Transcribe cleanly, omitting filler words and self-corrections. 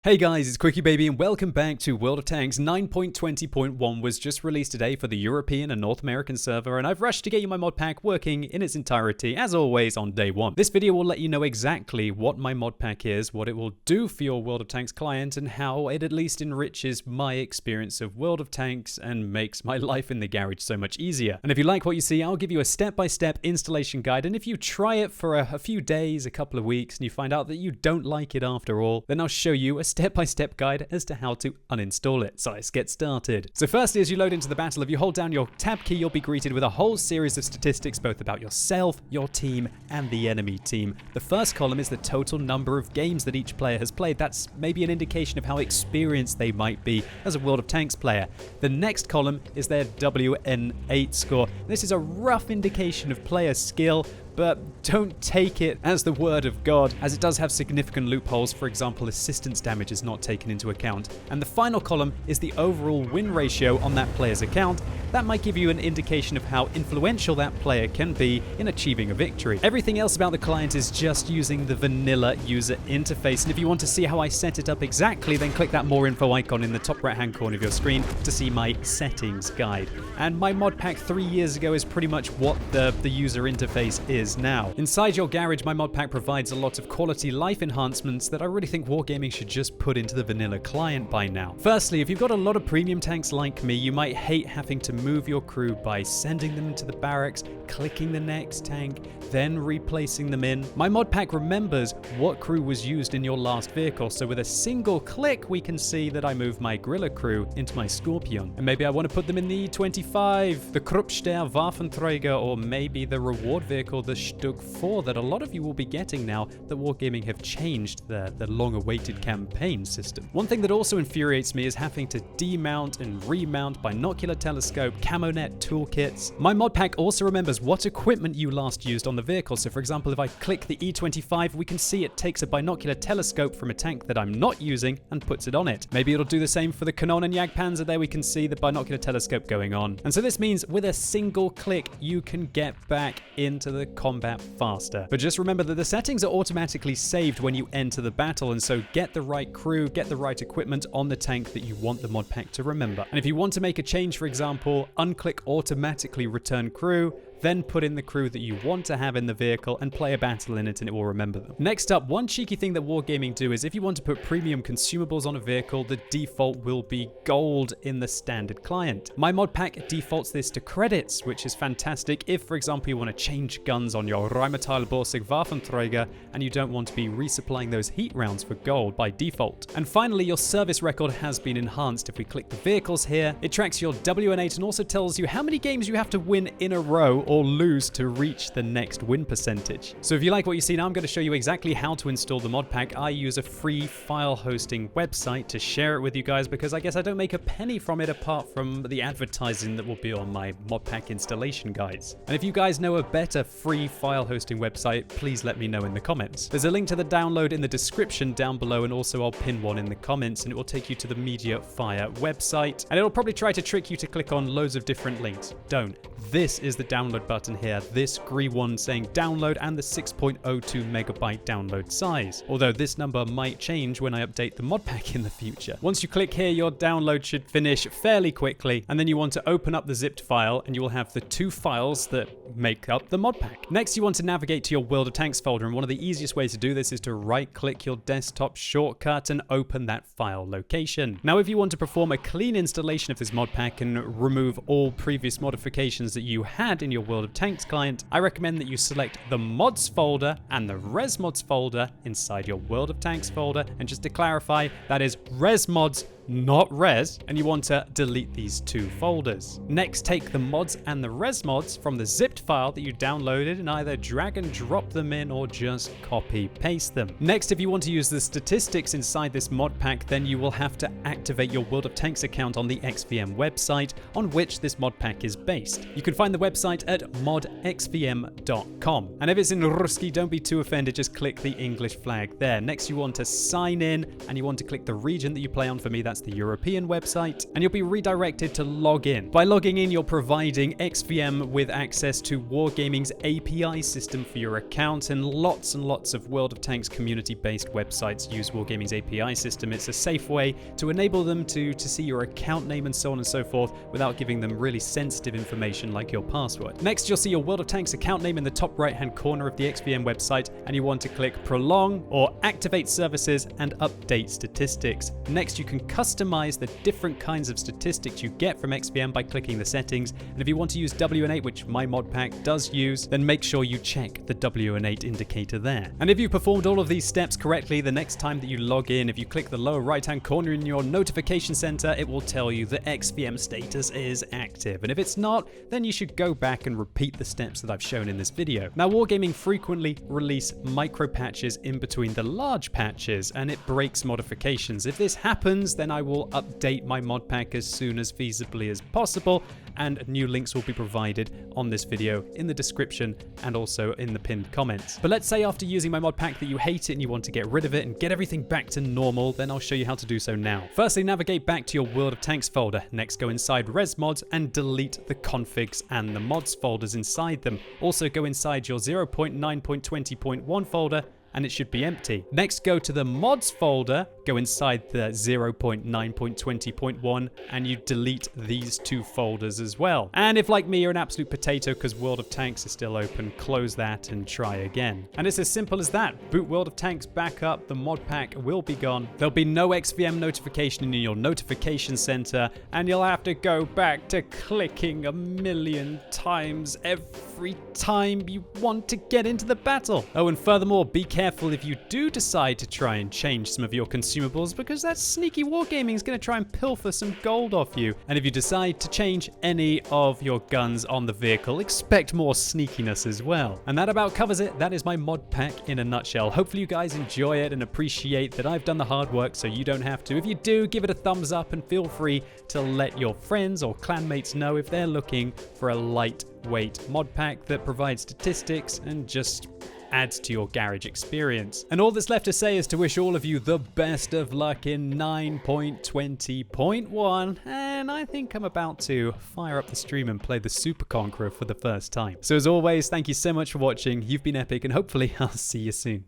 Hey guys, it's QuickyBaby and welcome back to World of Tanks. 9.20.1 was just released today for the European and North American server, and I've rushed to get you my mod pack working in its entirety, as always, on day one. This video will let you know exactly what my mod pack is, what it will do for your World of Tanks client, and how it at least enriches my experience of World of Tanks and makes my life in the garage so much easier. And if you like what you see, I'll give you a step-by-step installation guide, and if you try it for a few days, a couple of weeks, and you find out that you don't like it after all, then I'll show you a step-by-step guide as to how to uninstall it. So let's get started. So firstly, as you load into the battle, if you hold down your tab key, you'll be greeted with a whole series of statistics both about yourself, your team, and the enemy team. The first column is the total number of games that each player has played. That's maybe an indication of how experienced they might be as a World of Tanks player. The next column is their WN8 score. This is a rough indication of player skill, but don't take it as the word of God, as it does have significant loopholes. For example, assistance damage is not taken into account. And the final column is the overall win ratio on that player's account. That might give you an indication of how influential that player can be in achieving a victory. Everything else about the client is just using the vanilla user interface, and if you want to see how I set it up exactly, then click that more info icon in the top right hand corner of your screen to see my settings guide. And my mod pack 3 years ago is pretty much what the user interface is now. Inside your garage, my mod pack provides a lot of quality life enhancements that I really think Wargaming should just put into the vanilla client by now. Firstly, if you've got a lot of premium tanks like me, you might hate having to move your crew by sending them into the barracks, clicking the next tank, then replacing them in. My mod pack remembers what crew was used in your last vehicle, so with a single click we can see that I move my Guerrilla crew into my Scorpion. And maybe I want to put them in the 25, the Kruppstair Waffenträger, or maybe the reward vehicle, the Stug 4, that a lot of you will be getting now that Wargaming have changed the long-awaited campaign system. One thing that also infuriates me is having to demount and remount binocular telescope, camonet toolkits. My mod pack also remembers what equipment you last used on the vehicle. So for example, if I click the E25, we can see it takes a binocular telescope from a tank that I'm not using and puts it on it. Maybe it'll do the same for the Kanon and Jagdpanzer. There we can see the binocular telescope going on. And so this means with a single click, you can get back into the combat faster. But just remember that the settings are automatically saved when you enter the battle, and so get the right crew, get the right equipment on the tank that you want the mod pack to remember. And if you want to make a change, for example, unclick automatically return crew, then put in the crew that you want to have in the vehicle and play a battle in it and it will remember them. Next up, one cheeky thing that Wargaming do is if you want to put premium consumables on a vehicle, the default will be gold in the standard client. My mod pack defaults this to credits, which is fantastic if, for example, you want to change guns on your Rheinmetallborsig Waffenträger and you don't want to be resupplying those heat rounds for gold by default. And finally, your service record has been enhanced. If we click the vehicles here, it tracks your WN8 and also tells you how many games you have to win in a row or lose to reach the next win percentage. So if you like what you see now, I'm going to show you exactly how to install the mod pack. I use a free file hosting website to share it with you guys because I guess I don't make a penny from it apart from the advertising that will be on my mod pack installation guides. And if you guys know a better free file hosting website, please let me know in the comments. There's a link to the download in the description down below, and also I'll pin one in the comments, and it will take you to the MediaFire website, and it'll probably try to trick you to click on loads of different links. Don't. This is the download button here, this green one saying download and the 6.02 megabyte download size. Although this number might change when I update the mod pack in the future. Once you click here, your download should finish fairly quickly, and then you want to open up the zipped file and you will have the two files that make up the mod pack. Next, you want to navigate to your World of Tanks folder, and one of the easiest ways to do this is to right click your desktop shortcut and open that file location. Now, if you want to perform a clean installation of this mod pack and remove all previous modifications that you had in your World of Tanks client, I recommend that you select the mods folder and the res mods folder inside your World of Tanks folder. And just to clarify, that is res mods, not res, and you want to delete these two folders. Next, take the mods and the res mods from the zipped file that you downloaded and either drag and drop them in or just copy paste them. Next, if you want to use the statistics inside this mod pack, then you will have to activate your World of Tanks account on the XVM website on which this mod pack is based. You can find the website at modxvm.com. And if it's in Ruski, don't be too offended, just click the English flag there. Next, you want to sign in and you want to click the region that you play on. For me, that's that's the European website, and you'll be redirected to log in. By logging in, you're providing XVM with access to Wargaming's API system for your account, and lots of World of Tanks community-based websites use Wargaming's API system. It's a safe way to enable them to see your account name and so on and so forth without giving them really sensitive information like your password. Next, you'll see your World of Tanks account name in the top right-hand corner of the XVM website, and you want to click Prolong or Activate Services and Update Statistics. Next, you can customize the different kinds of statistics you get from XVM by clicking the settings, and if you want to use WN8, which my mod pack does use, then make sure you check the WN8 indicator there. And if you've performed all of these steps correctly, the next time that you log in, if you click the lower right-hand corner in your notification center, it will tell you that XVM status is active. And if it's not, then you should go back and repeat the steps that I've shown in this video. Now, Wargaming frequently release micro patches in between the large patches, and it breaks modifications. If this happens, then I will update my mod pack as soon as feasibly as possible, and new links will be provided on this video in the description and also in the pinned comments. But let's say after using my mod pack that you hate it and you want to get rid of it and get everything back to normal, then I'll show you how to do so now. Firstly, navigate back to your World of Tanks folder. Next, go inside Res Mods and delete the configs and the mods folders inside them. Also, go inside your 0.9.20.1 folder, and it should be empty. Next, go to the mods folder, go inside the 0.9.20.1, and you delete these two folders as well. And if, like me, you're an absolute potato because World of Tanks is still open, close that and try again. And it's as simple as that. Boot World of Tanks back up, the mod pack will be gone. There'll be no XVM notification in your notification center, and you'll have to go back to clicking a million times every time you want to get into the battle. Oh, and furthermore, be careful if you do decide to try and change some of your consumables, because that sneaky Wargaming is going to try and pilfer some gold off you. And if you decide to change any of your guns on the vehicle, expect more sneakiness as well. And that about covers it. That is my mod pack in a nutshell. Hopefully you guys enjoy it and appreciate that I've done the hard work so you don't have to. If you do, give it a thumbs up and feel free to let your friends or clanmates know if they're looking for a lightweight mod pack that provides statistics and just adds to your garage experience. And all that's left to say is to wish all of you the best of luck in 9.20.1, and I think I'm about to fire up the stream and play the Super Conqueror for the first time. So as always, thank you so much for watching. You've been epic, and hopefully I'll see you soon.